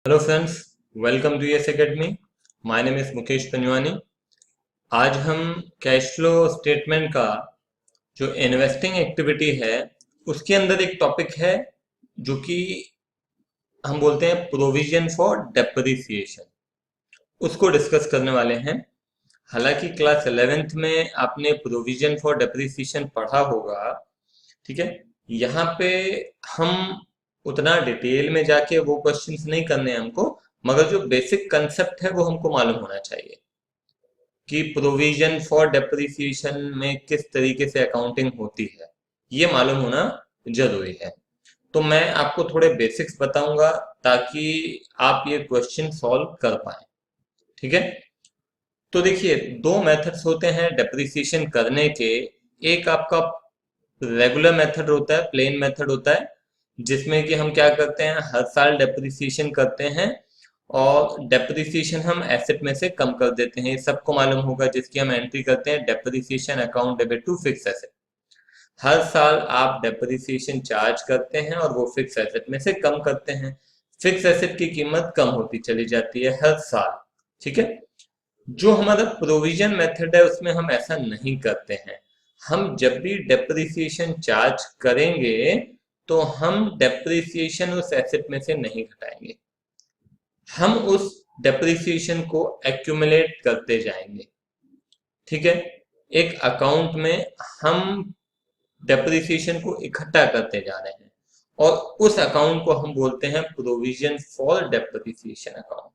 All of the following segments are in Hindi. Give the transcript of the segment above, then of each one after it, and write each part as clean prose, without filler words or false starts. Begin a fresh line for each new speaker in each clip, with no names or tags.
Hello friends, welcome to Yes Academy. My name is Mukesh Panjwani. आज हम कैश फ्लो स्टेटमेंट का जो इन्वेस्टिंग एक्टिविटी है उसके अंदर एक टॉपिक है जो कि हम बोलते हैं प्रोविजन फॉर डेप्रिसिएशन, उसको डिस्कस करने वाले हैं। हालांकि क्लास 11th में आपने प्रोविजन फॉर डेप्रिसिएशन पढ़ा होगा, ठीक है। यहाँ पे हम उतना डिटेल में जाके वो क्वेश्चंस नहीं करने हैं हमको, मगर जो बेसिक कंसेप्ट है वो हमको मालूम होना चाहिए कि प्रोविजन फॉर डेप्रिसिएशन में किस तरीके से अकाउंटिंग होती है, ये मालूम होना जरूरी है। तो मैं आपको थोड़े बेसिक्स बताऊंगा ताकि आप ये क्वेश्चन सॉल्व कर पाए, ठीक है। तो देखिए, दो मेथड्स होते हैं डेप्रिसिएशन करने के। एक आपका रेगुलर मेथड होता है, प्लेन मेथड होता है, जिसमें कि हम क्या करते हैं, हर साल डेप्रिसिएशन करते हैं और डेप्रिसिएशन हम एसेट में से कम कर देते हैं। ये सबको मालूम होगा, जिसकी हम एंट्री करते हैं depreciation account debit to fix asset. हर साल आप डेप्रिसिएशन चार्ज करते हैं और वो फिक्स एसेट में से कम करते हैं। फिक्स एसेट की कीमत कम होती चली जाती है हर साल, ठीक है। जो हमारा प्रोविजन मेथड है उसमें हम ऐसा नहीं करते हैं। हम जब भी डेप्रिसिएशन चार्ज करेंगे तो हम डेप्रिसिएशन उस एसेट में से नहीं घटाएंगे, हम उस डेप्रिसिएशन को एक्यूमुलेट करते जाएंगे, ठीक है। एक अकाउंट में हम डेप्रिसिएशन को इकट्ठा करते जा रहे हैं और उस अकाउंट को हम बोलते हैं प्रोविजन फॉर डेप्रिसिएशन अकाउंट,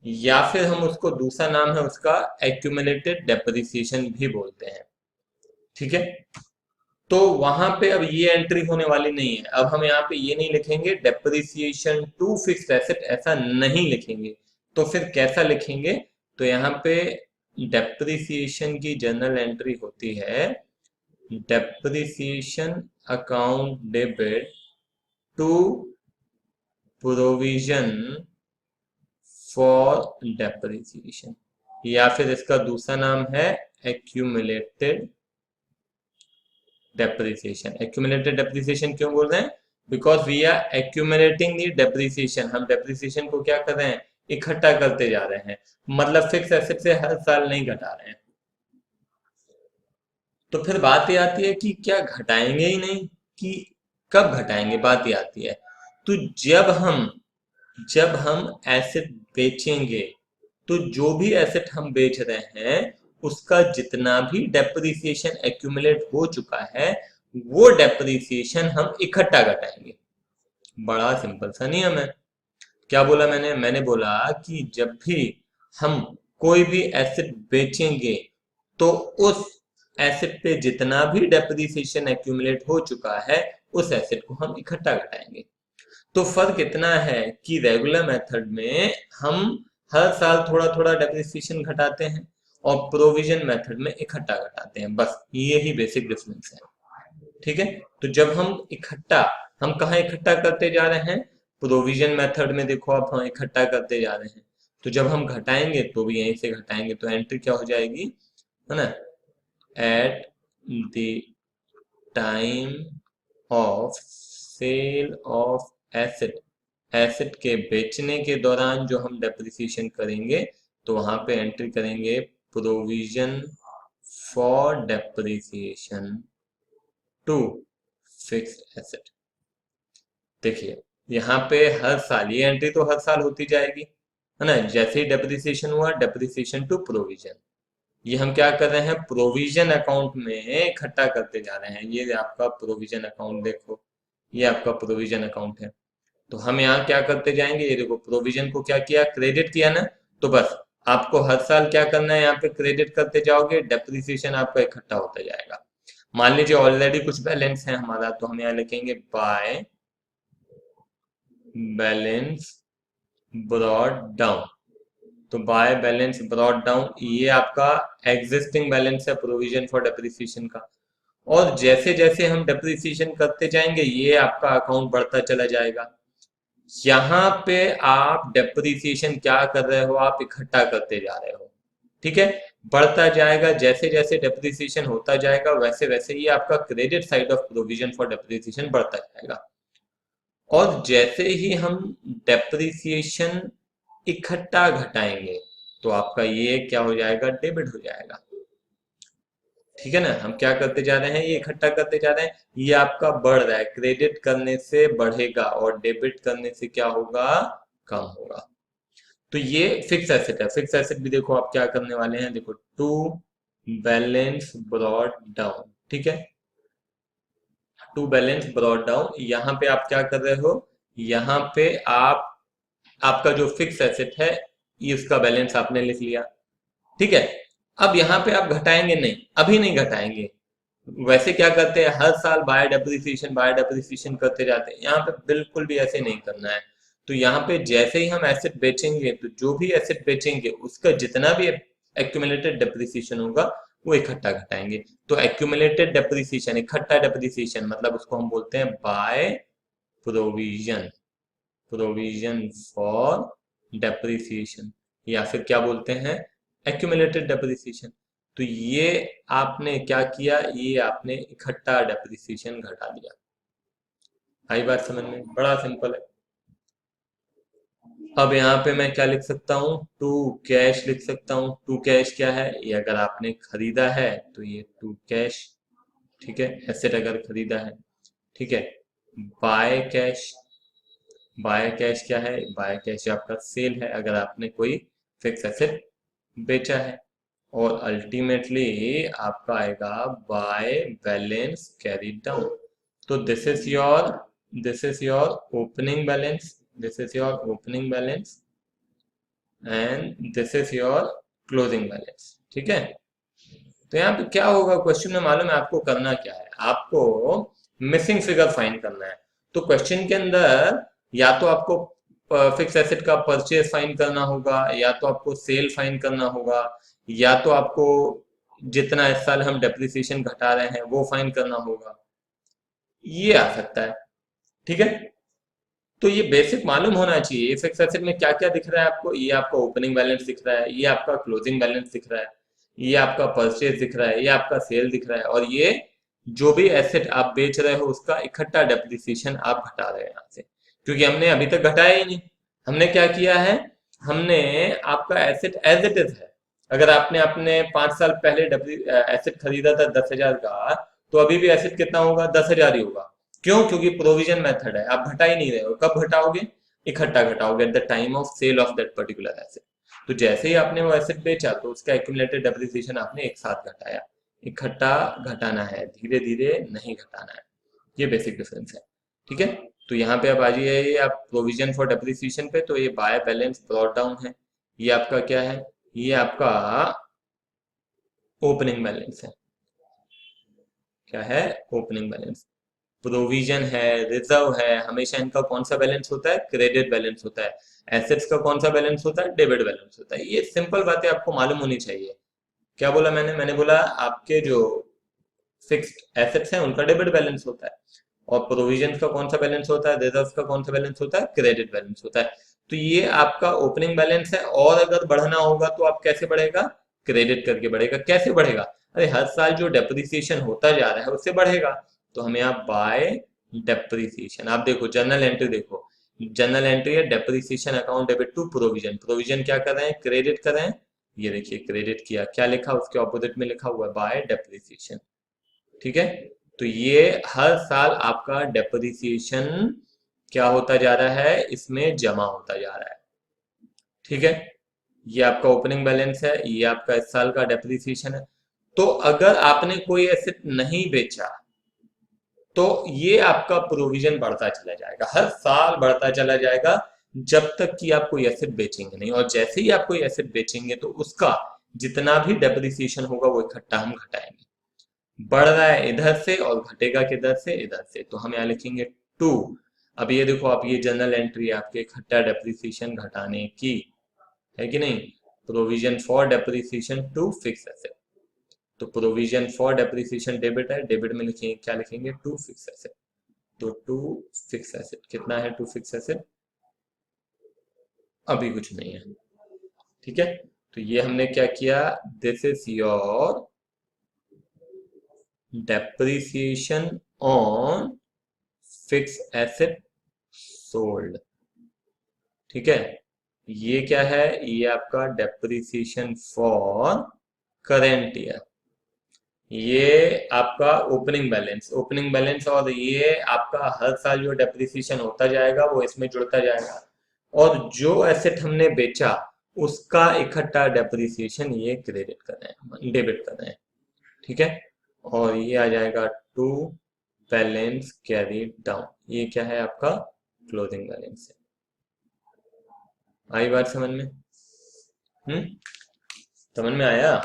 या फिर हम उसको, दूसरा नाम है उसका एक्यूमुलेटेड डेप्रिसिएशन भी बोलते हैं, ठीक है। तो वहां पे अब ये एंट्री होने वाली नहीं है। अब हम यहाँ पे ये नहीं लिखेंगे डेप्रिसिएशन टू फिक्स्ड एसेट, ऐसा नहीं लिखेंगे। तो फिर कैसा लिखेंगे? तो यहाँ पे डेप्रिसिएशन की जनरल एंट्री होती है depreciation account debit to provision for depreciation, या फिर इसका दूसरा नाम है एक्यूमुलेटेड डेप्रिसिएशन। एक्यूमुलेटेड डेप्रिसिएशन क्यों बोल रहे हैं? Because we are accumulating the depreciation. हम डेप्रिसिएशन को क्या कर रहे हैं? इकट्ठा करते जा रहे हैं, मतलब फिक्स एसेट से हर साल नहीं घटा रहे हैं। तो फिर बात ये आती है कि क्या घटाएंगे ही नहीं, कि कब घटाएंगे, बात ये आती है। तो जब हम एसेट बेचेंगे तो जो भी एसेट हम बेच रहे हैं उसका जितना भी डेप्रिसिएशन एक्यूमुलेट हो चुका है वो डेप्रिसिएशन हम इकट्ठा घटाएंगे। बड़ा सिंपल सा नियम है। क्या बोला मैंने? मैंने बोला कि जब भी हम कोई भी एसेट बेचेंगे तो उस एसेट पे जितना भी डेप्रिसिएशन एक्यूमुलेट हो चुका है उस एसेट को हम इकट्ठा घटाएंगे। तो फर्क इतना है कि रेगुलर मेथड में हम हर साल थोड़ा थोड़ा डेप्रिसिएशन घटाते हैं और प्रोविजन मेथड में इकट्ठा घटाते हैं, बस ये ही बेसिक डिफरेंस है, ठीक है। तो जब हम कहाँ इकट्ठा करते जा रहे हैं? प्रोविजन मेथड में देखो, आप हम इकट्ठा करते जा रहे हैं। तो जब हम घटाएंगे तो भी यहीं से घटाएंगे, तो एंट्री क्या हो जाएगी, है ना, at the time of sale of asset. Asset के बेचने के दौरान जो हम डेप्रिसिएशन करेंगे तो वहां पे एंट्री करेंगे provision for depreciation to fixed asset. देखिए, यहाँ पे हर साल ये एंट्री तो हर साल होती जाएगी, है ना। जैसे ही डेप्रिसिएशन हुआ, डेप्रिसिएशन टू प्रोविजन, ये हम क्या कर रहे हैं? प्रोविजन अकाउंट में इकट्ठा करते जा रहे हैं। ये आपका प्रोविजन अकाउंट देखो, ये आपका प्रोविजन अकाउंट है। तो हम यहाँ क्या करते जाएंगे? ये देखो, प्रोविजन को क्या किया? क्रेडिट किया ना। तो बस आपको हर साल क्या करना है? यहाँ पे क्रेडिट करते जाओगे, डेप्रिसिएशन आपका इकट्ठा होता जाएगा। मान लीजिए ऑलरेडी कुछ बैलेंस है हमारा, तो हम यहाँ लिखेंगे बाय बैलेंस ब्रॉड डाउन। तो बाय बैलेंस ब्रॉड डाउन, ये आपका एग्जिस्टिंग बैलेंस है प्रोविजन फॉर डेप्रिसिएशन का। और जैसे जैसे हम डेप्रिसिएशन करते जाएंगे ये आपका अकाउंट बढ़ता चला जाएगा। यहाँ पे आप डेप्रिसिएशन क्या कर रहे हो? आप इकट्ठा करते जा रहे हो, ठीक है। बढ़ता जाएगा, जैसे जैसे डेप्रिसिएशन होता जाएगा वैसे वैसे ये आपका credit side of provision for depreciation बढ़ता जाएगा। और जैसे ही हम डेप्रिसिएशन इकट्ठा घटाएंगे तो आपका ये क्या हो जाएगा, डेबिट हो जाएगा। ठीक है ना, हम क्या करते जा रहे हैं, ये इकट्ठा करते जा रहे हैं, ये आपका बढ़ रहा है, क्रेडिट करने से बढ़ेगा और डेबिट करने से क्या होगा, कम होगा। तो ये फिक्स एसेट है। फिक्स एसेट भी देखो आप क्या करने वाले हैं, देखो टू बैलेंस ब्रॉट डाउन, ठीक है, टू बैलेंस ब्रॉट डाउन, यहाँ पे आप क्या कर रहे हो, यहाँ पे आप आपका जो फिक्स एसेट है ये उसका बैलेंस आपने लिख लिया। ठीक है, अब यहाँ पे आप घटाएंगे नहीं, अभी नहीं घटाएंगे। वैसे क्या करते हैं, हर साल बाय डेप्रिसिएशन करते जाते हैं, यहाँ पे बिल्कुल भी ऐसे नहीं करना है। तो यहाँ पे जैसे ही हम एसेट बेचेंगे तो जो भी एसेट बेचेंगे उसका जितना भी एक्यूमुलेटेड डेप्रिसिएशन होगा वो इकट्ठा घटाएंगे। तो एक्यूमुलेटेड डेप्रिसिएशन, इकट्ठा डेप्रिसिएशन, मतलब उसको हम बोलते हैं by provision, provision for depreciation, या फिर क्या बोलते हैं, एक्यूमुलेटेड डेप्रिसिएशन। तो ये आपने क्या किया, ये आपने इकट्ठा डेप्रिसिएशन घटा दिया। आई बात समझ में, बड़ा सिंपल है। अब यहाँ पे मैं क्या लिख सकता हूँ, टू कैश लिख सकता हूँ। टू कैश क्या है, ये अगर आपने खरीदा है तो ये टू कैश, ठीक है, एसेट अगर खरीदा है, ठीक है। बाय कैश, बाय कैश क्या है, बाय कैश आपका सेल है, अगर आपने कोई फिक्स एसेट बेचा है। और अल्टीमेटली आपका आएगा बाय बैलेंस कैरी डाउन। तो this is your opening balance, this is your opening balance and this is your closing balance, ठीक है। तो यहाँ पे क्या होगा, क्वेश्चन में मालूम है आपको करना क्या है, आपको मिसिंग फिगर फाइंड करना है। तो क्वेश्चन के अंदर या तो आपको फिक्स एसेट का परचेज फाइंड करना होगा, या तो आपको सेल फाइंड करना होगा, या तो आपको जितना इस साल हम डेप्रिसिएशन घटा रहे हैं वो फाइंड करना होगा, ये आ सकता है। ठीक है, तो ये बेसिक मालूम होना चाहिए फिक्स एसेट में क्या क्या दिख रहा है आपको। ये आपका ओपनिंग बैलेंस दिख रहा है, ये आपका क्लोजिंग बैलेंस दिख रहा है, ये आपका परचेज दिख रहा है, ये आपका सेल दिख रहा है, और ये जो भी एसेट आप बेच रहे हो उसका इकट्ठा डेप्रिसिएशन आप घटा रहे हैं यहाँ से, क्योंकि हमने अभी तक घटाया ही नहीं। हमने क्या किया है, हमने आपका एसेट एज इट इज है। अगर आपने अपने 5 साल पहले एसेट खरीदा था 10,000 का, तो अभी भी एसेट कितना होगा, 10,000 ही होगा। क्यों, क्योंकि प्रोविजन मेथड है, आप घटा ही नहीं रहे हो। कब घटाओगे, इकट्ठा घटाओगे at the time of sale of that particular asset. तो जैसे ही आपने वो एसेट बेचा तो उसका एक्यूमुलेटेड डेप्रिसिएशन आपने एक साथ घटाया। इकट्ठा घटाना है, धीरे धीरे नहीं घटाना है, ये बेसिक डिफरेंस है। ठीक है, तो यहाँ पे आप आ जाइए आप प्रोविजन फॉर डेप्रिसिएशन पे, तो ये बाय बैलेंस ब्रॉट डाउन है, ये आपका क्या है, ये आपका ओपनिंग बैलेंस है। क्या है, ओपनिंग बैलेंस। प्रोविजन है, रिजर्व है, हमेशा इनका कौन सा बैलेंस होता है, क्रेडिट बैलेंस होता है। एसेट्स का कौन सा बैलेंस होता है, डेबिट बैलेंस होता है। ये सिंपल बातें आपको मालूम होनी चाहिए। क्या बोला मैंने बोला आपके जो फिक्स्ड एसेट्स हैं उनका डेबिट बैलेंस होता है, और प्रोविजन का कौन सा बैलेंस होता है, रिजर्व का कौन सा बैलेंस होता है, क्रेडिट बैलेंस होता है। तो ये आपका ओपनिंग बैलेंस है, और अगर बढ़ना होगा तो आप कैसे बढ़ेगा, क्रेडिट करके बढ़ेगा। कैसे बढ़ेगा, अरे हर साल जो डेप्रिसिएशन होता जा रहा है उससे बढ़ेगा। तो हमें आप बाय डेप्रिसिएशन, आप देखो जर्नल एंट्री, देखो जर्नल एंट्री है depreciation account debit to provision. Provision क्या कर रहे हैं, क्रेडिट कर रहे हैं, ये देखिए क्रेडिट किया, क्या लिखा उसके ऑपोजिट में लिखा हुआ है बाय डेप्रिसिएशन। ठीक है, तो ये हर साल आपका डेप्रिसिएशन क्या होता जा रहा है, इसमें जमा होता जा रहा है। ठीक है, ये आपका ओपनिंग बैलेंस है, ये आपका इस साल का डेप्रिसिएशन है। तो अगर आपने कोई एसेट नहीं बेचा तो ये आपका प्रोविजन बढ़ता चला जाएगा, हर साल बढ़ता चला जाएगा, जब तक कि आप कोई एसेट बेचेंगे नहीं। और जैसे ही आप कोई एसेट बेचेंगे तो उसका जितना भी डेप्रिसिएशन होगा वो इकट्ठा हम घटाएंगे। बढ़ रहा है इधर से और घटेगा किधर से, इधर से, तो हम यहाँ लिखेंगे टू। अब ये देखो, आप ये जनरल एंट्री आपके इकट्ठा डेप्रिसिएशन घटाने की है कि नहीं, provision for depreciation to fix asset. तो प्रोविजन फॉर डेप्रिसिएशन डेबिट है, डेबिट में लिखेंगे क्या, लिखेंगे टू फिक्स एसेट। तो टू फिक्स एसेट कितना है, टू फिक्स एसेट अभी कुछ नहीं है। ठीक है, तो ये हमने क्या किया, this is your depreciation on fixed asset sold. ठीक है, ये क्या है, ये आपका डेप्रिसिएशन फॉर करेंट ईयर। ये आपका ओपनिंग बैलेंस, और ये आपका हर साल जो डेप्रिसिएशन होता जाएगा वो इसमें जुड़ता जाएगा। और जो एसेट हमने बेचा उसका इकट्ठा डेप्रिसिएशन ये क्रेडिट कर रहे हैं, डेबिट कर रहे हैं। ठीक है, और ये आ जाएगा टू बैलेंस कैरी डाउन। ये क्या है आपका क्लोजिंग बैलेंस है। आई बात समझ में? समझ में आया?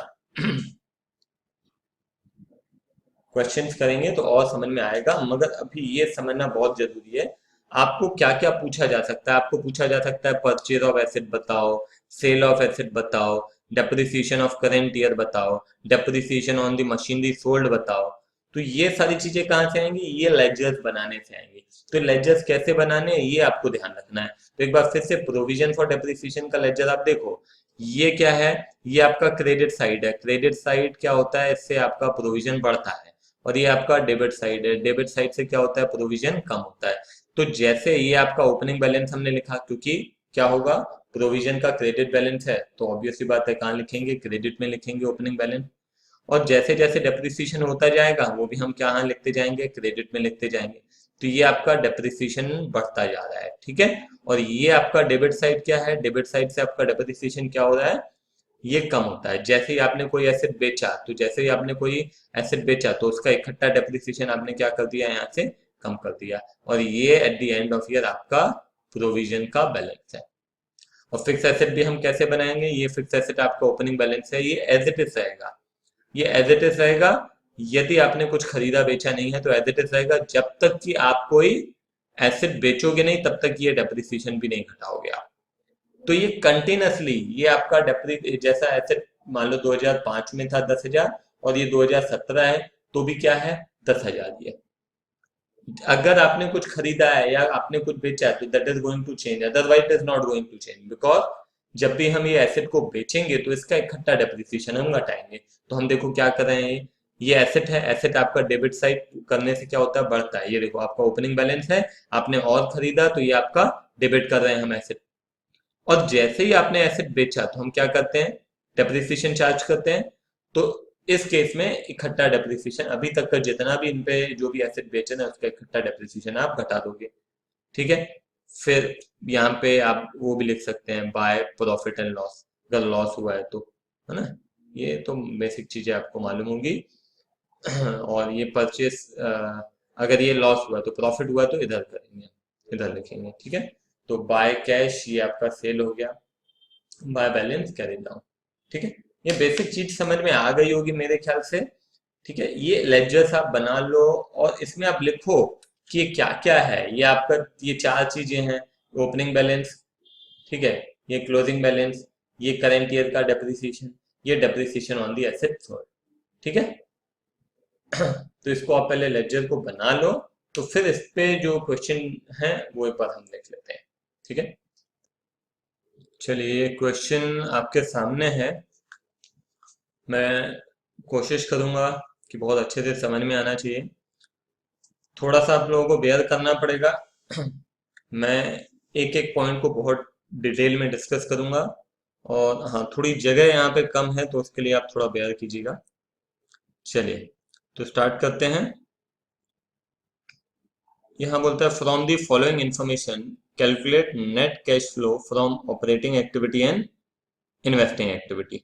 क्वेश्चंस करेंगे तो और समझ में आएगा, मगर अभी ये समझना बहुत जरूरी है। आपको क्या क्या पूछा जा सकता है? आपको पूछा जा सकता है परचेज ऑफ एसेट बताओ, सेल ऑफ एसेट बताओ, डेप्रिसिएशन ऑफ करेंट ईयर बताओ, depreciation on the machinery sold बताओ। तो ये सारी चीजें कहाँ से आएंगी? ये लेजर्स बनाने से आएंगी। तो लेजर्स कैसे बनाने हैं ये आपको ध्यान रखना है। तो एक बार फिर से प्रोविजन फॉर डेप्रिसिएशन का लेजर आप देखो। ये क्या है? ये आपका क्रेडिट साइड है। क्रेडिट साइड क्या होता है? इससे आपका प्रोविजन बढ़ता है। और ये आपका डेबिट साइड है। डेबिट साइड से क्या होता है? प्रोविजन कम होता है। तो जैसे ये आपका ओपनिंग बैलेंस हमने लिखा, क्योंकि क्या होगा, प्रोविजन का क्रेडिट बैलेंस है, तो ऑब्वियस सी बात है कहाँ लिखेंगे? क्रेडिट में लिखेंगे ओपनिंग बैलेंस। और जैसे जैसे डेप्रिसिएशन होता जाएगा वो भी हम क्या लिखते जाएंगे? क्रेडिट में लिखते जाएंगे। तो ये आपका डेप्रिसिएशन बढ़ता जा रहा है। ठीक है, और ये आपका डेबिट साइड क्या है? डेबिट साइड से आपका डेप्रिसिएशन क्या हो रहा है? ये कम होता है। जैसे ही आपने कोई एसेट बेचा, तो जैसे ही आपने कोई एसेट बेचा तो उसका इकट्ठा डेप्रिसिएशन आपने क्या कर दिया? यहाँ से कम कर दिया। और ये at the end of year आपका प्रोविजन का बैलेंस है। और फिक्स एसेट भी हम कैसे बनाएंगे? ये फिक्स एसेट आपका ओपनिंग बैलेंस है, ये एज इट इज रहेगा। ये एज इट इज रहेगा। यदि आपने कुछ खरीदा बेचा नहीं है तो एज इट इज रहेगा। जब तक कि आप कोई एसेट बेचोगे नहीं तब तक ये डेप्रिसिएशन भी नहीं घटाओगे आप। तो ये कंटिन्यूसली ये आपका डेप्री जैसा एसेट मान लो 2005 में था 10,000 और ये 2017 है, तो भी क्या है? 10,000 ये। अगर आपने कुछ खरीदा है या आपने कुछ बेचा है तो that is going to change, otherwise it is not going to change. Because जब भी हम ये एसेट को बेचेंगे तो इसका इकट्ठा डेप्रिसिएशन हम घटाएंगे। तो हम देखो क्या कर रहे हैं, ये एसेट है, एसेट आपका डेबिट साइड करने से क्या होता है? बढ़ता है। ये देखो आपका ओपनिंग बैलेंस है, आपने और खरीदा तो ये आपका डेबिट कर रहे हैं हम एसेट। और जैसे ही आपने एसेट बेचा तो हम क्या करते हैं? डेप्रिसिएशन चार्ज करते हैं। तो इस केस में इकट्ठा डेप्रिसिएशन अभी तक का जितना भी इन पे जो भी एसेट बेचे ना उसका इकट्ठा डेप्रिसिएशन आप घटा दोगे। ठीक है, फिर यहाँ पे आप वो भी लिख सकते हैं बाय प्रॉफिट एंड लॉस, अगर लॉस हुआ है तो, है ना। ये तो बेसिक चीजें आपको मालूम होंगी। और ये परचेस, अगर ये लॉस हुआ तो प्रॉफिट हुआ तो इधर करेंगे, इधर लिखेंगे। ठीक है, तो बाय कैश ये आपका सेल हो गया, बाय बैलेंस कैरी डाउन। ठीक है, ये बेसिक चीज समझ में आ गई होगी मेरे ख्याल से। ठीक है, ये लेजर्स आप बना लो और इसमें आप लिखो कि ये क्या क्या है। ये आपका ये चार चीजें हैं, ओपनिंग बैलेंस, ठीक है, ये क्लोजिंग बैलेंस, ये करेंट ईयर का डेप्रिसिएशन, ये depreciation on the asset sold. ठीक है, तो इसको आप पहले लेजर को बना लो, तो फिर इस पे जो क्वेश्चन है वो एक बार हम देख लेते हैं। ठीक है, चलिए ये क्वेश्चन आपके सामने है। मैं कोशिश करूंगा कि बहुत अच्छे से समझ में आना चाहिए। थोड़ा सा आप लोगों को बेयर करना पड़ेगा। मैं एक एक पॉइंट को बहुत डिटेल में डिस्कस करूंगा। और हाँ, थोड़ी जगह यहाँ पे कम है तो उसके लिए आप थोड़ा बेयर कीजिएगा। चलिए तो स्टार्ट करते हैं। यहाँ बोलता है from the following information calculate net cash flow from operating activity and investing activity.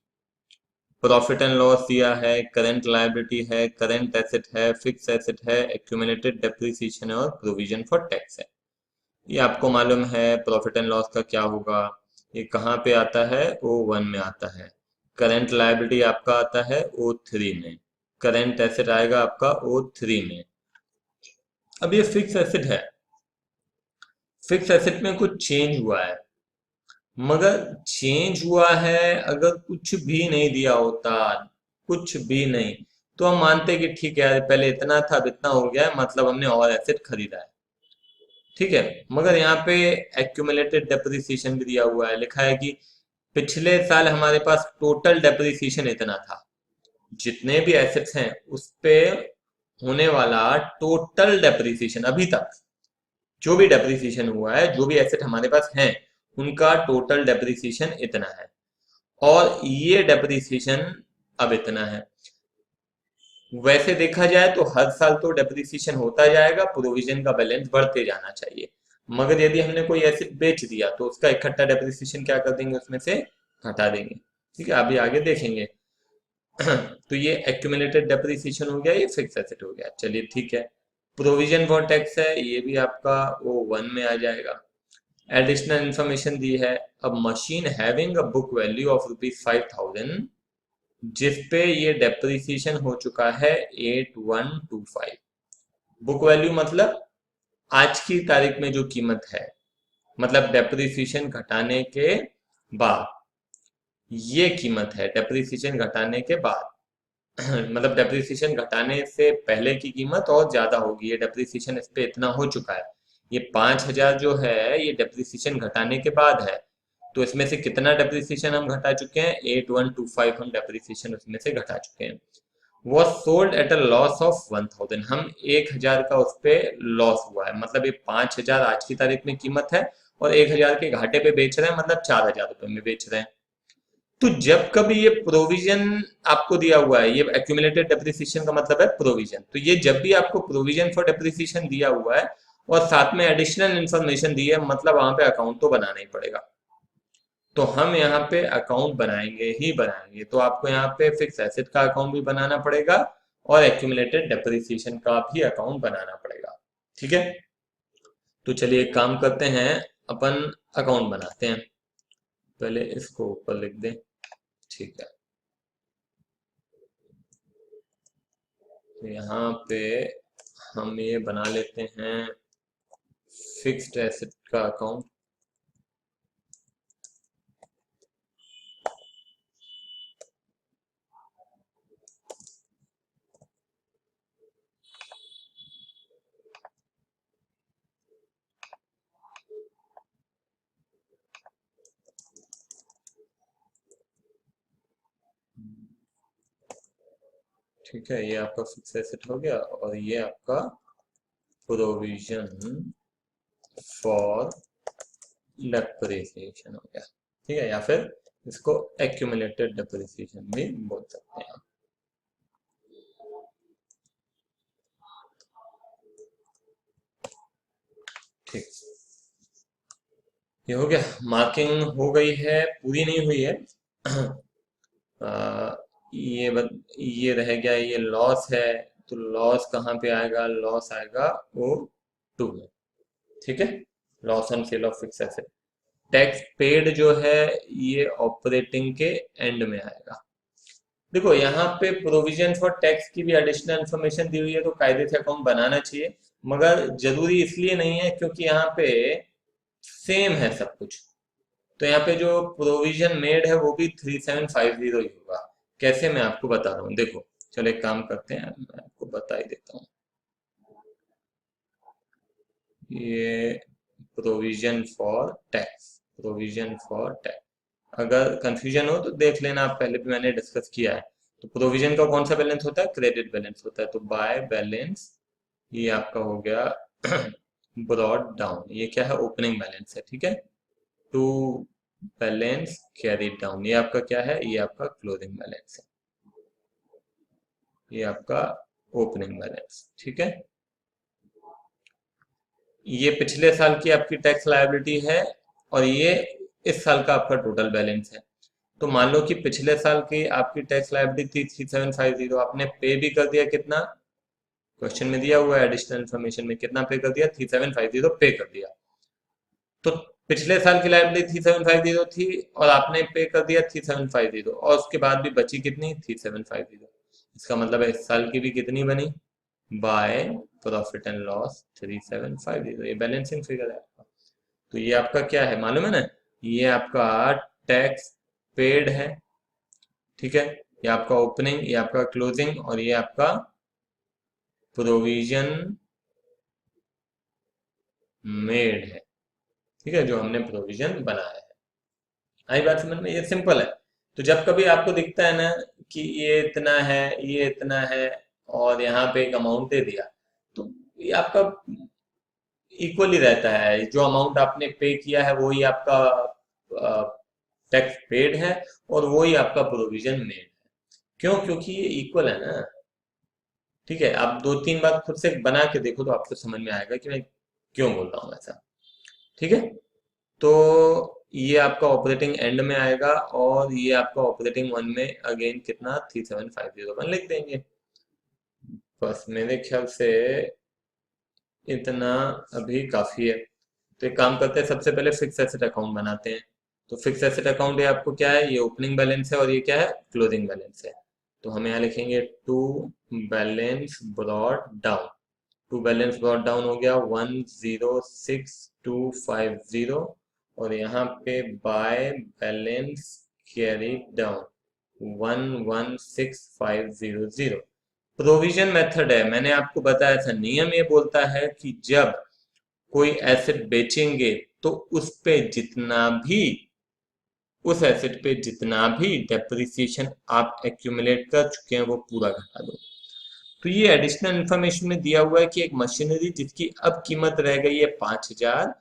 Profit and loss दिया है, करंट लायबिलिटी है, करंट एसेट है, फिक्स एसेट है, एक्यूमुलेटेड डेप्रिसिएशन है और प्रोविजन फॉर टैक्स है। ये आपको मालूम है प्रॉफिट एंड लॉस का क्या होगा। ये कहाँ पे आता है? O1 में आता है। करंट लायबिलिटी आपका आता है O3 में। करंट एसेट आएगा आपका O3 में। अब ये फिक्स एसेट है, फिक्स एसेट में कुछ चेंज हुआ है, मगर चेंज हुआ है अगर कुछ भी नहीं दिया होता, कुछ भी नहीं, तो हम मानते कि ठीक है पहले इतना था अब इतना हो गया है, मतलब हमने और एसेट खरीदा है। ठीक है, मगर यहाँ पे एक्यूमुलेटेड डेप्रिसिएशन भी दिया हुआ है, लिखा है कि पिछले साल हमारे पास टोटल डेप्रिसिएशन इतना था। जितने भी एसेट्स हैं उस पे होने वाला टोटल डेप्रिसिएशन अभी तक जो भी डेप्रिसिएशन हुआ है, जो भी एसेट हमारे पास हैं, उनका टोटल डेप्रिसिएशन इतना है, और ये डेप्रिसिएशन अब इतना है। वैसे देखा जाए तो हर साल तो डेप्रिसिएशन होता जाएगा, प्रोविजन का बैलेंस बढ़ते जाना चाहिए। मगर यदि हमने कोई एसेट बेच दिया तो उसका इकट्ठा डेप्रिसिएशन क्या कर देंगे, उसमें से हटा देंगे। ठीक है, अभी आगे देखेंगे। तो ये एक्यूमुलेटेड डेप्रिसिएशन हो गया, ये फिक्स एसेट हो गया। चलिए ठीक है। प्रोविजन फॉर टैक्स है, ये भी आपका वो वन में आ जाएगा। एडिशनल इंफॉर्मेशन दी है, अब machine having a book value of ₹5,000 जिस पे ये डेप्रिसिएशन हो चुका है 8125। बुक वैल्यू मतलब आज की तारीख में जो कीमत है, मतलब डेप्रिसिएशन घटाने के बाद ये कीमत है, डेप्रिसिएशन घटाने के बाद। मतलब डेप्रिसिएशन घटाने से पहले की कीमत और ज्यादा होगी, ये डेप्रिसिएशन इस पे इतना हो चुका है। ये 5,000 जो है ये डेप्रिसिएशन घटाने के बाद है, तो इसमें से कितना डेप्रिसिएशन हम घटा चुके हैं, 8125 हम डेप्रिसिएशन उसमें से घटा चुके हैं। Was sold at a loss of 1,000, हम 1,000 का उस पे लॉस हुआ है, मतलब ये 5,000 आज की तारीख में कीमत है और 1,000 के घाटे पे बेच रहे हैं, मतलब 4,000 रुपए में बेच रहे हैं। तो जब कभी ये प्रोविजन आपको दिया हुआ है, ये एक्यूमुलेटेड डेप्रिसिएशन का मतलब है प्रोविजन, तो ये जब भी आपको प्रोविजन फॉर डेप्रिसिएशन दिया हुआ है और साथ में एडिशनल इंफॉर्मेशन दी है, मतलब वहां पे अकाउंट तो बनाना ही पड़ेगा। तो हम यहाँ पे अकाउंट बनाएंगे ही बनाएंगे, तो आपको यहाँ पे फिक्स एसेट का अकाउंट भी बनाना पड़ेगा और एक्यूमुलेटेड डेप्रिसिएशन का भी अकाउंट बनाना पड़ेगा। ठीक है, तो चलिए एक काम करते हैं, अपन अकाउंट बनाते हैं। पहले इसको ऊपर लिख दें। ठीक है, तो यहाँ पे हम ये बना लेते हैं फिक्स्ड एसेट का अकाउंट। ठीक है, ये आपका फिक्स एसेट हो गया और ये आपका प्रोविजन फॉर डेप्रिसिएशन हो गया। ठीक है, या फिर इसको एक्यूमुलेटेड डेप्रिसिएशन भी बोल सकते हैं। ठीक, ये हो गया, मार्किंग हो गई है, पूरी नहीं हुई है। ये रह गया, ये लॉस है, तो लॉस कहाँ पे आएगा, लॉस आएगा O2 में। ठीक है, loss on sale of fix asset. Tax paid जो है ये ऑपरेटिंग के एंड में आएगा। देखो यहाँ पे प्रोविजन फॉर टैक्स की भी एडिशनल इंफॉर्मेशन दी हुई है, तो कायदे से अकाउंट बनाना चाहिए, मगर जरूरी इसलिए नहीं है क्योंकि यहाँ पे सेम है सब कुछ। तो यहाँ पे जो प्रोविजन मेड है वो भी 3750 ही होगा। कैसे, मैं आपको बता रहा हूँ, देखो। चलो एक काम करते हैं, मैं आपको बता ही देता हूँ। ये provision for tax, provision for tax, अगर कंफ्यूजन हो तो देख लेना, आप पहले भी मैंने डिस्कस किया है। तो प्रोविजन का कौन सा बैलेंस होता है, क्रेडिट बैलेंस होता है, तो बाय बैलेंस ये आपका हो गया ब्रॉड डाउन, ये क्या है, ओपनिंग बैलेंस है। ठीक है, टू बैलेंस कैरीड डाउन, ये आपका क्या है, ये आपका क्लोजिंग बैलेंस है, ये आपका ओपनिंग बैलेंस। ठीक है, ये पिछले साल की आपकी टैक्स लायबिलिटी है और ये इस साल का आपका टोटल बैलेंस है। तो मान लो कि पिछले साल की आपकी टैक्स लायबिलिटी थी 3750, आपने पे भी कर दिया, कितना क्वेश्चन में दिया हुआ है, एडिशनल इन्फॉर्मेशन में कितना पे कर दिया, 3750 पे कर दिया। तो पिछले साल की लायबिलिटी 3750 थी और आपने पे कर दिया 3750, और उसके बाद भी बची कितनी, 3750। इसका मतलब है इस साल की भी कितनी बनी, बाय प्रॉफिट एंड लॉस 3750, ये बैलेंसिंग फिगर है आपका। तो ये आपका क्या है मालूम है ना, ये आपका टैक्स पेड है। ठीक है, ये आपका ओपनिंग, ये आपका क्लोजिंग, और ये आपका प्रोविजन मेड है। ठीक है, जो हमने प्रोविजन बनाया है। आई बात समझ में, ये सिंपल है। तो जब कभी आपको दिखता है ना कि ये इतना है, ये इतना है, और यहाँ पे एक अमाउंट दे दिया, तो ये आपका इक्वली रहता है, जो अमाउंट आपने पे किया है वही आपका टैक्स पेड है और वही आपका प्रोविजन मेड है। क्यों? क्योंकि ये इक्वल है ना। ठीक है, आप दो तीन बार खुद से बना के देखो तो आपको समझ में आएगा कि मैं क्यों बोल रहा हूँ ऐसा। ठीक है, तो ये आपका ऑपरेटिंग एंड में आएगा और ये आपका ऑपरेटिंग वन में अगेन कितना 37501 लिख देंगे। बस मेरे ख्याल से इतना अभी काफी है। तो एक काम करते हैं, सबसे पहले फिक्स एसेट अकाउंट बनाते हैं। तो फिक्स एसेट अकाउंट ये आपको क्या है, ये ओपनिंग बैलेंस है और ये क्या है, क्लोजिंग बैलेंस है। तो हम यहाँ लिखेंगे to balance brought down. To balance brought down हो गया 106,250 और यहाँ पे by balance carry down 116,500। Provision method है, मैंने आपको बताया था, नियम ये बोलता है कि जब कोई एसेट बेचेंगे तो उस एसेट पे जितना भी डेप्रिसिएशन आप एक्यूमुलेट कर चुके हैं वो पूरा घटा दो। तो ये एडिशनल इंफॉर्मेशन में दिया हुआ है कि एक मशीनरी जिसकी अब कीमत रह गई है 5,000,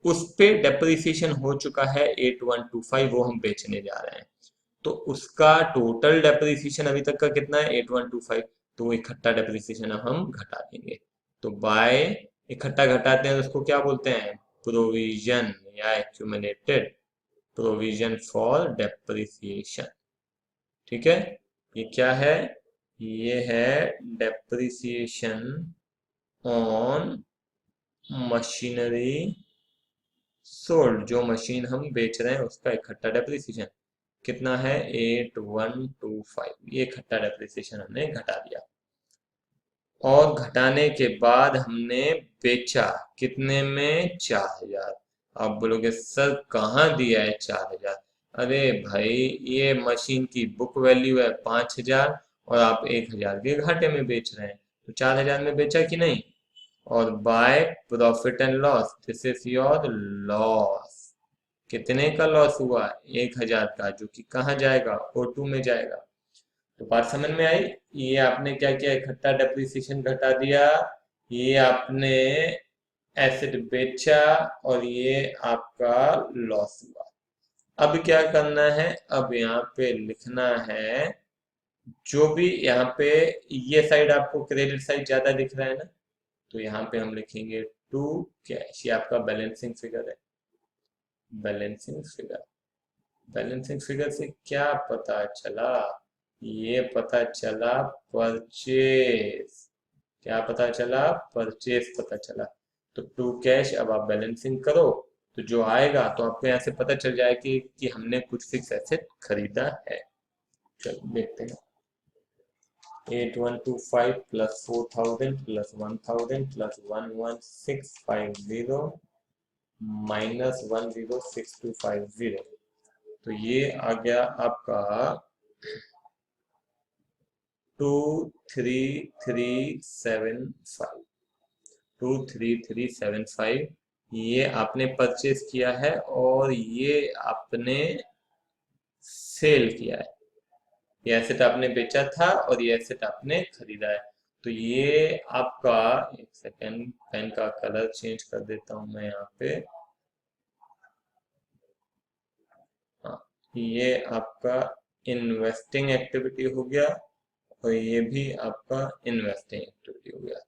उस पे डेप्रिसिएशन हो चुका है 8125, वो हम बेचने जा रहे हैं। तो उसका टोटल डेप्रिसिएशन अभी तक का कितना है, 8125। तो वो इकट्ठा डेप्रिसिएशन अब हम घटा देंगे। तो बाय इकट्ठा घटाते हैं तो उसको क्या बोलते हैं, प्रोविजन या एक्यूमुलेटेड प्रोविजन फॉर डेप्रिसिएशन। ठीक है, ये क्या है, ये है डेप्रिसिएशन ऑन मशीनरी सोल्ड। जो मशीन हम बेच रहे हैं उसका इकट्ठा डेप्रिसिएशन कितना है, 8125। ये इकट्ठा डेप्रिसिएशन हमने घटा दिया और घटाने के बाद हमने बेचा कितने में, 4,000। आप बोलोगे सर कहाँ दिया है 4,000? अरे भाई, ये मशीन की बुक वैल्यू है 5,000 और आप 1,000 के घाटे में बेच रहे हैं, तो 4,000 में बेचा कि नहीं। और by profit and loss, this is your loss. कितने का लॉस हुआ, 1,000 का, जो कि कहाँ जाएगा, O2 में जाएगा। तो बात समझ में आई। ये आपने क्या किया, इकट्ठा डेप्रिसिएशन घटा दिया, ये आपने एसेट बेचा और ये आपका लॉस हुआ। अब क्या करना है, अब यहाँ पे लिखना है, जो भी यहाँ पे ये साइड आपको क्रेडिट साइड ज्यादा दिख रहा है ना, तो यहाँ पे हम लिखेंगे टू कैश। ये आपका बैलेंसिंग फिगर है, बैलेंसिंग फिगर। बैलेंसिंग फिगर से क्या पता चला, ये पता चला परचेज। क्या पता चला, परचेज पता चला। तो टू कैश, अब आप बैलेंसिंग करो तो जो आएगा, तो आपको यहाँ से पता चल जाए कि हमने कुछ फिक्स एसेट खरीदा है। चलो देखते हैं, 8125 प्लस 4,000 प्लस 1,000 प्लस 11650 माइनस 106,250। तो ये आ गया आपका 23,375। 23,375 ये आपने परचेज किया है और ये आपने सेल किया है। ये एसेट आपने बेचा था और ये एसेट आपने खरीदा है। तो ये आपका, एक सेकेंड, पेन का कलर चेंज कर देता हूं मैं यहाँ पे। हाँ, ये आपका इन्वेस्टिंग एक्टिविटी हो गया और ये भी आपका इन्वेस्टिंग एक्टिविटी हो गया।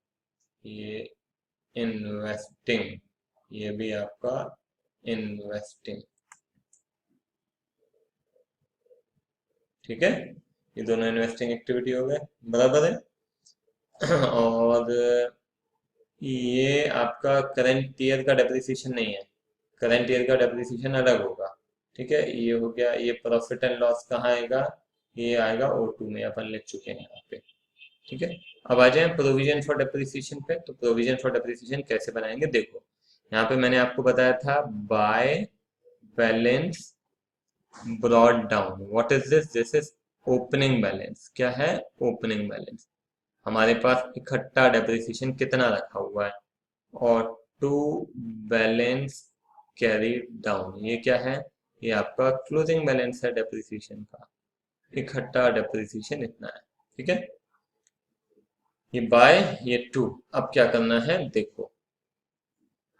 ये इन्वेस्टिंग, ये भी आपका इन्वेस्टिंग। ठीक है, ये दोनों इन्वेस्टिंग एक्टिविटी हो गए, बराबर है। और ये आपका करंट ईयर का डेप्रिसिएशन नहीं है, करंट ईयर का डेप्रिसिएशन अलग होगा। ठीक है, ये हो गया। ये प्रॉफिट एंड लॉस कहाँ आएगा, ये आएगा O2 में, अपन लिख चुके हैं यहाँ पे। ठीक है, अब आ जाए प्रोविजन फॉर डेप्रिसिएशन पे। तो प्रोविजन फॉर डेप्रिसिएशन कैसे बनाएंगे, देखो यहाँ पे मैंने आपको बताया था by balance brought down. What is this, this is opening balance. क्या है, ओपनिंग बैलेंस। हमारे पास इकट्ठा डेप्रिसिएशन कितना रखा हुआ है, और टू बैलेंस कैरी डाउन, ये क्या है, ये आपका क्लोजिंग बैलेंस है डेप्रिसिएशन का। इकट्ठा डेप्रिसिएशन इतना है। ठीक है, ये बाय, ये टू। अब क्या करना है देखो,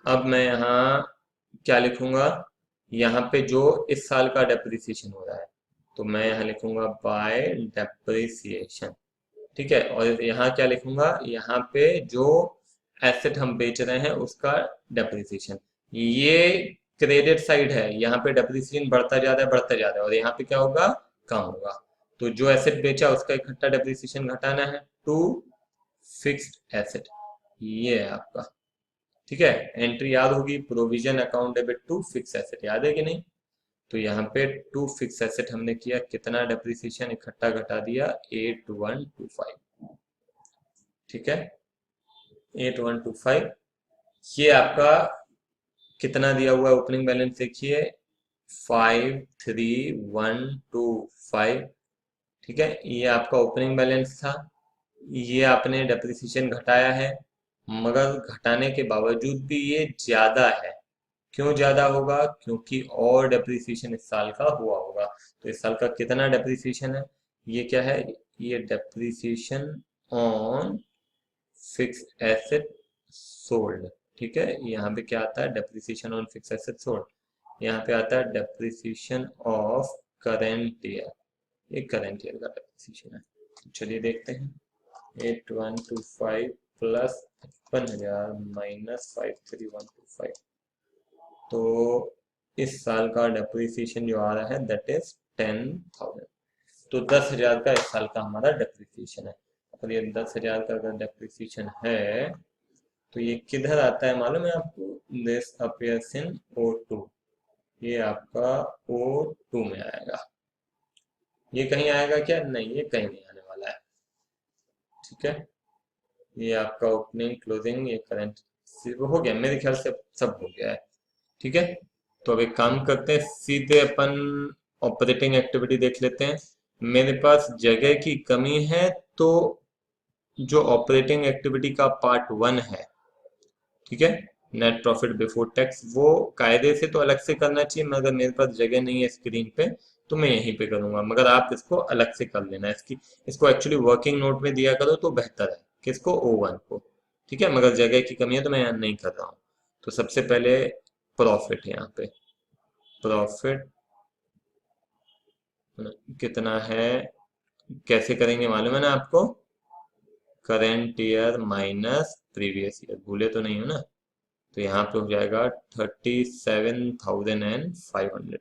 अब मैं यहाँ क्या लिखूंगा, यहाँ पे जो इस साल का डेप्रिसिएशन हो रहा है, तो मैं यहाँ लिखूंगा बाय डेप्रिसिएशन। ठीक है, और यहाँ क्या लिखूंगा, यहाँ पे जो एसेट हम बेच रहे हैं उसका डेप्रिसिएशन। ये क्रेडिट साइड है, यहाँ पे डेप्रिसिएशन बढ़ता जा रहा है बढ़ता जा रहा है, और यहाँ पे क्या होगा, कम होगा। तो जो एसेट बेचा उसका इकट्ठा डेप्रिसिएशन घटाना है टू फिक्स्ड एसेट, ये है आपका। ठीक है, एंट्री याद होगी, provision account debit to fix asset, याद है कि नहीं। तो यहाँ पे टू फिक्स एसेट हमने किया, कितना डेप्रिसिएशन इकट्ठा घटा दिया, 8125। ठीक है, 8125। ये आपका कितना दिया हुआ है, ओपनिंग बैलेंस देखिए 53125। ठीक है, ये आपका ओपनिंग बैलेंस था, ये आपने डेप्रिसिएशन घटाया है, मगर घटाने के बावजूद भी ये ज्यादा है। क्यों ज्यादा होगा, क्योंकि और डेप्रिसिएशन इस साल का हुआ होगा। तो इस साल का कितना डेप्रिसिएशन है, ये क्या है, ये depreciation on fixed asset sold. ठीक है, यहाँ पे क्या आता है, depreciation on fixed asset sold. यहाँ पे आता है डेप्रिसिएशन ऑफ करेंट ईयर, ये करेंट ईयर का डेप्रिसिएशन है। तो चलिए देखते हैं, 8125 प्लस 55,000 माइनस 53125, तो इस साल का डेप्रिसिएशन जो आ रहा है दैट इज 10,000। तो 10,000 का इस साल का हमारा डेप्रिसिएशन है। और ये 10,000 का अगर डेप्रिसिएशन है तो ये किधर आता है मालूम है आपको, दिस अपीयर्स इन O2, ये आपका O2 में आएगा। ये कहीं आएगा क्या, नहीं, ये कहीं नहीं आने वाला है। ठीक है, ये आपका ओपनिंग क्लोजिंग ये करंट हो गया, मेरे ख्याल से सब हो गया है। ठीक है, तो अब एक काम करते हैं, सीधे अपन ऑपरेटिंग एक्टिविटी देख लेते हैं। मेरे पास जगह की कमी है, तो जो ऑपरेटिंग एक्टिविटी का पार्ट 1 है, ठीक है, नेट प्रॉफिट बिफोर टैक्स, वो कायदे से तो अलग से करना चाहिए, मगर मेरे पास जगह नहीं है स्क्रीन पे, तो मैं यहीं पे करूंगा। मगर आप इसको अलग से कर लेना, इसको एक्चुअली वर्किंग नोट में दिया करो तो बेहतर है, किसको, O1 को। ठीक है, मगर जगह की कमी है तो मैं यहाँ नहीं कर रहा हूँ। तो सबसे पहले प्रॉफिट, यहाँ पे प्रॉफिट कितना है, कैसे करेंगे मालूम है ना आपको, current year minus previous year, भूले तो नहीं हो ना। तो यहाँ पे हो जाएगा 37,500,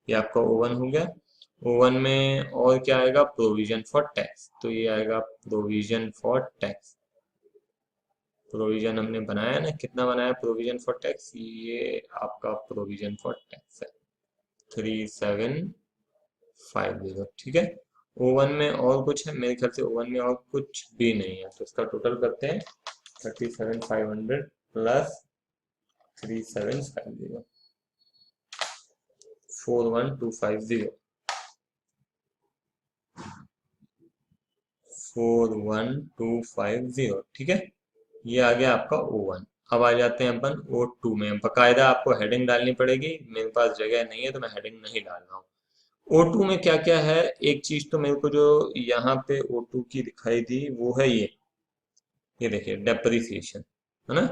ये आपका O1 हो गया। O1 में और क्या आएगा, प्रोविजन फॉर टैक्स, तो ये आएगा प्रोविजन फॉर टैक्स। प्रोविजन हमने बनाया ना, कितना बनाया प्रोविजन फॉर टैक्स, ये आपका प्रोविजन फॉर टैक्स है 3750। ठीक है, O1 में और कुछ है, मेरे ख्याल से O1 में और कुछ भी नहीं है, तो इसका टोटल करते हैं 37,500 प्लस 3750, 41250, 41250। ठीक है, ये आ गया आपका O1। अब आ जाते हैं अपन O2 में, बकायदा आपको हेडिंग डालनी पड़ेगी, मेरे पास जगह नहीं है तो मैं हेडिंग नहीं डाल रहा हूँ। O2 में क्या क्या है, एक चीज तो मेरे को जो यहाँ पे O2 की दिखाई दी वो है ये देखिए डेप्रिसिएशन, है ना।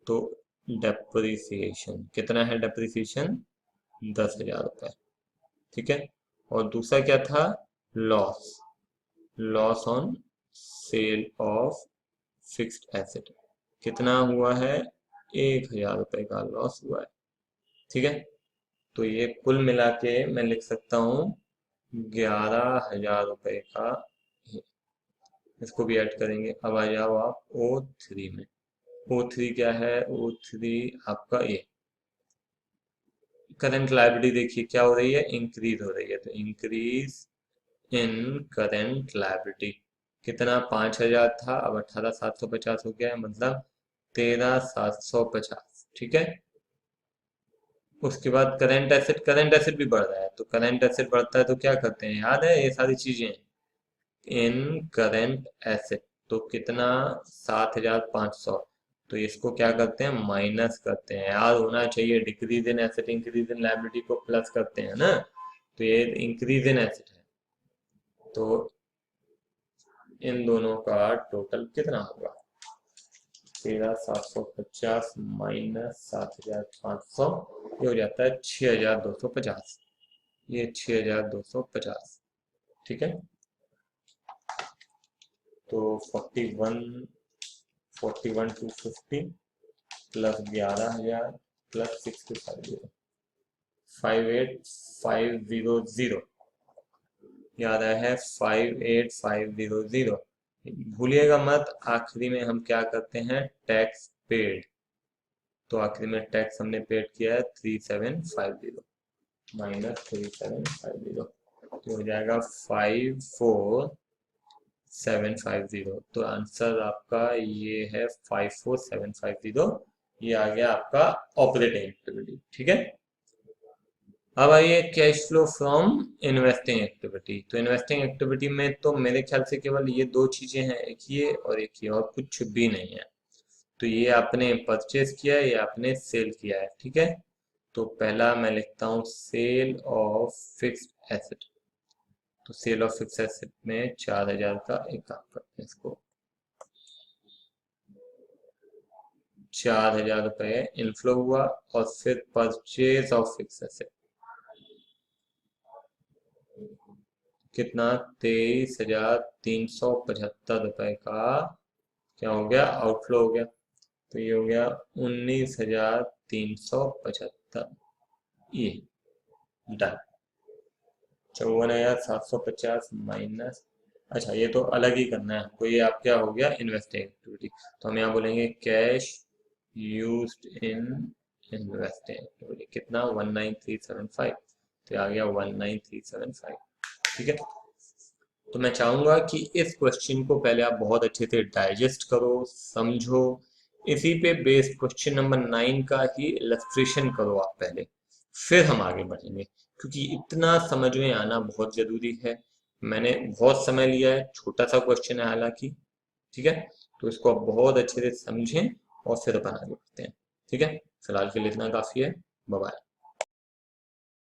तो डेप्रिसिएशन कितना है, डेप्रिसिएशन 10,000 रुपये। ठीक है, और दूसरा क्या था, loss, loss on sale of fixed asset, कितना हुआ है, 1,000 रुपये का लॉस हुआ है। ठीक है, तो ये कुल मिला के मैं लिख सकता हूँ 11,000 रुपये का है। इसको भी ऐड करेंगे। अब आ जाओ आप O3 में। O3 क्या है, O3 आपका ये करंट लायबिलिटी देखिए क्या हो रही है, इंक्रीज हो रही है, तो इंक्रीज इन करंट लायबिलिटी, कितना 5,000 था, अब 18,750 हो गया है, मतलब 13,750। ठीक है, उसके बाद करंट एसेट भी बढ़ रहा है, तो करंट एसेट बढ़ता है तो क्या करते हैं, याद है ये सारी चीजें, इन करंट एसेट, तो कितना 7,500, तो इसको क्या करते हैं, माइनस करते हैं, याद होना चाहिए, decrease in asset increase in liability को प्लस करते हैं ना, तो ये इंक्रीज इन एसेट है, तो इन दोनों का टोटल कितना होगा, 13,750 माइनस 7,500, ये हो जाता है 6,250। ये 6,250, ठीक है। तो 41,250 प्लस 11,000 प्लस 6,250, 58,500, याद आया है 58,500। भूलिएगा मत, आखिरी में हम क्या करते हैं, टैक्स पेड। तो आखिरी में टैक्स हमने पेड किया है 3750 माइनस 3750, तो हो जाएगा 54,750। तो आंसर आपका ये है 54,750। ये आ गया आपका ऑपरेटिंग एक्टिविटी, ठीक है। अब आइए cash flow from investing activity. तो इन्वेस्टिंग एक्टिविटी में तो मेरे ख्याल से केवल ये दो चीजें हैं, एक ये और एक ये, और कुछ भी नहीं है। तो ये आपने परचेज किया है, ये आपने सेल किया है, ठीक है। तो पहला मैं लिखता हूँ सेल ऑफ फिक्स्ड एसेट। तो सेल ऑफ फिक्स्ड एसेट में 4,000 का एक काम करते हैं, इसको 4,000 रुपये इनफ्लो हुआ। और फिर परचेज ऑफ फिक्स्ड एसेट कितना, 23,375 रुपए का क्या हो गया, आउटफ्लो हो गया। तो ये हो गया 19,375, ये डन। 54,750 माइनस, अच्छा ये तो अलग ही करना है हमको, ये आप क्या हो गया, इन्वेस्टिंग एक्टिविटी। तो हम यहाँ बोलेंगे cash used in investing activity कितना, 19,375। तो आ गया 19,375, ठीक है। तो मैं चाहूंगा कि इस क्वेश्चन को पहले आप बहुत अच्छे से डाइजेस्ट करो, समझो। इसी पे बेस्ड क्वेश्चन नंबर 9 का ही इलस्ट्रेशन करो आप पहले, फिर हम आगे बढ़ेंगे, क्योंकि इतना समझ में आना बहुत जरूरी है। मैंने बहुत समय लिया है, छोटा सा क्वेश्चन है हालांकि, ठीक है। तो इसको आप बहुत अच्छे से समझें और फिर अपन आगे बढ़ते हैं, ठीक है। फिलहाल के लिए इतना काफी है। Bye bye.